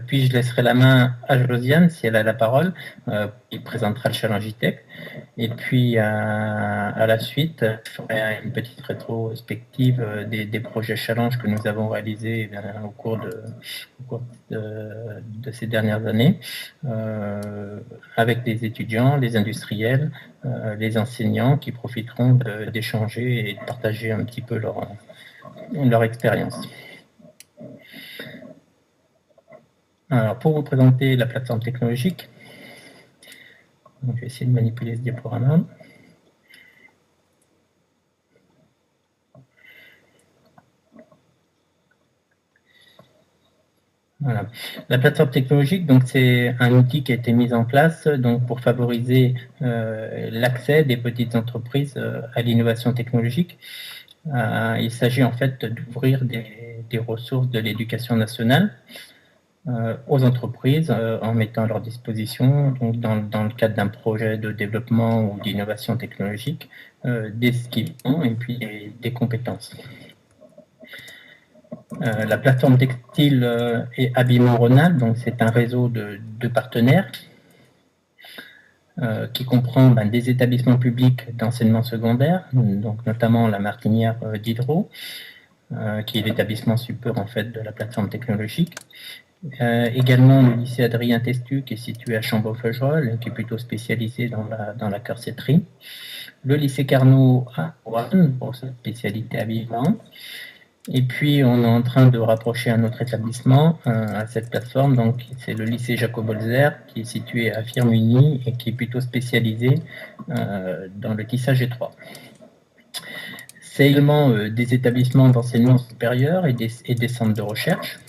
Puis je laisserai la main à Josiane, si elle a la parole, qui présentera le Challenge E-Tech. Et puis à la suite, je ferai une petite rétrospective des projets Challenge que nous avons réalisés au cours de ces dernières années, avec les étudiants, les industriels, les enseignants qui profiteront d'échanger et de partager un petit peu leur expérience. Alors, pour vous présenter la plateforme technologique, donc, je vais essayer de manipuler ce diaporama. Voilà. La plateforme technologique, donc c'est un outil qui a été mis en place donc pour favoriser l'accès des petites entreprises à l'innovation technologique. Il s'agit en fait d'ouvrir des ressources de l'éducation nationale aux entreprises en mettant à leur disposition, donc dans le cadre d'un projet de développement ou d'innovation technologique, des skills et puis des compétences. La plateforme textile et habillement Rhône-Alpes, donc c'est un réseau de partenaires qui comprend des établissements publics d'enseignement secondaire, donc notamment la Martinière d'Hydro, qui est l'établissement support en fait de la plateforme technologique. Également le lycée Adrien Testu, qui est situé à Chambeau-Feugerolles, qui est plutôt spécialisé dans la corsetterie. Le lycée Carnot à Roanne, pour sa spécialité habillement. Et puis, on est en train de rapprocher un autre établissement à cette plateforme. Donc, c'est le lycée Jacob-Holzer, qui est situé à Firminy et qui est plutôt spécialisé dans le tissage étroit. C'est également des établissements d'enseignement supérieur et des centres de recherche,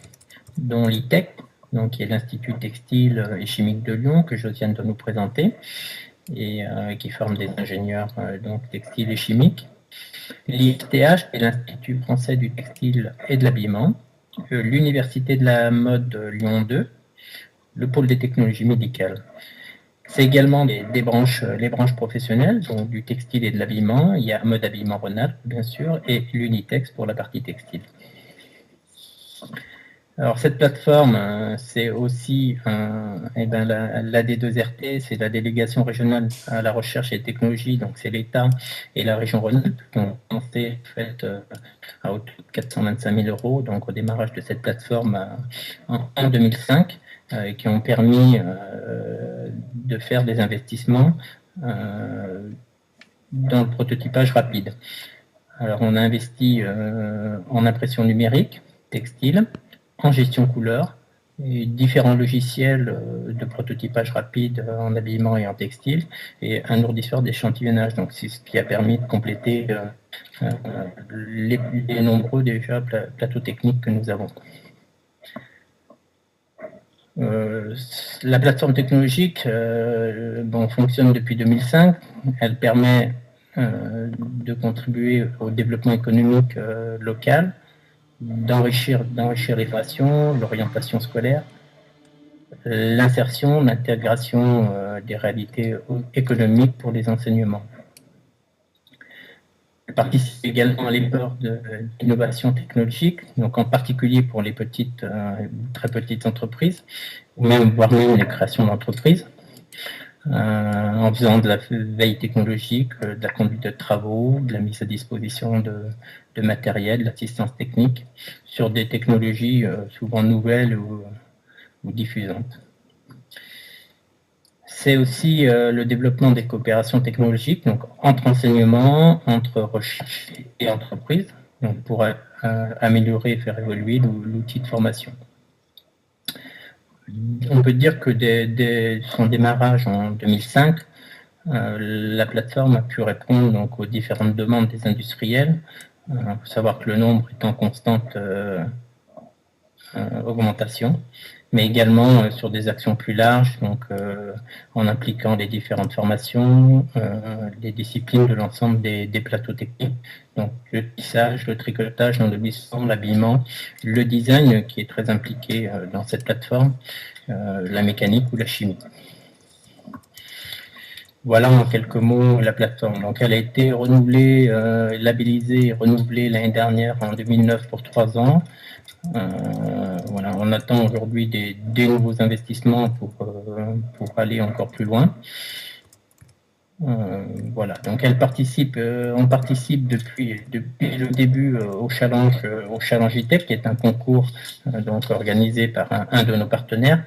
dont l'ITEC, donc qui est l'Institut textile et chimique de Lyon, que Josiane doit nous présenter, et qui forme des ingénieurs donc textiles et chimiques. L'IFTH est l'Institut français du textile et de l'habillement, l'Université de la mode Lyon 2, le pôle des technologies médicales. C'est également les branches professionnelles, donc du textile et de l'habillement. Il y a Mode Habillement Rhône-Alpes, bien sûr, et l'Unitex pour la partie textile. Alors cette plateforme, c'est aussi la D2RT, c'est la délégation régionale à la recherche et technologie, donc c'est l'État et la région Rhône-Alpes qui ont lancé à hauteur de 425 000 euros, donc au démarrage de cette plateforme en 2005, qui ont permis de faire des investissements dans le prototypage rapide. Alors on a investi en impression numérique, textile, en gestion couleur, et différents logiciels de prototypage rapide en habillement et en textile, et un ourdisseur d'échantillonnage. Donc c'est ce qui a permis de compléter les nombreux déjà plateaux techniques que nous avons. La plateforme technologique fonctionne depuis 2005. Elle permet de contribuer au développement économique local, d'enrichir les passions, l'orientation scolaire, l'insertion, l'intégration des réalités économiques pour les enseignements. Elle participe également à l'effort d'innovation technologique, donc en particulier pour les très petites entreprises, ou voire même les créations d'entreprises, en faisant de la veille technologique, de la conduite de travaux, de la mise à disposition de matériel, de l'assistance technique, sur des technologies souvent nouvelles ou diffusantes. C'est aussi le développement des coopérations technologiques, donc entre enseignement, entre recherche et entreprise, donc pour améliorer et faire évoluer l'outil de formation. On peut dire que dès son démarrage en 2005, la plateforme a pu répondre donc aux différentes demandes des industriels. Il faut savoir que le nombre est en constante augmentation, mais également sur des actions plus larges, donc en impliquant les différentes formations, les disciplines de l'ensemble des plateaux techniques, donc le tissage, le tricotage, l'habillement, le design qui est très impliqué dans cette plateforme, la mécanique ou la chimie. Voilà en quelques mots la plateforme. Donc elle a été renouvelée, labellisée et renouvelée l'année dernière en 2009 pour 3 ans. voilà, on attend aujourd'hui des nouveaux investissements pour aller encore plus loin. Voilà, donc on participe depuis le début au challenge ITEC, qui est un concours donc organisé par un de nos partenaires.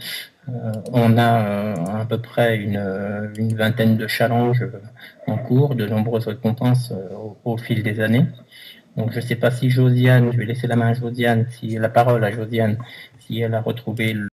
On a à peu près une vingtaine de challenges en cours, de nombreuses récompenses au fil des années. Donc je ne sais pas si Josiane, je vais laisser la parole à Josiane, si elle a retrouvé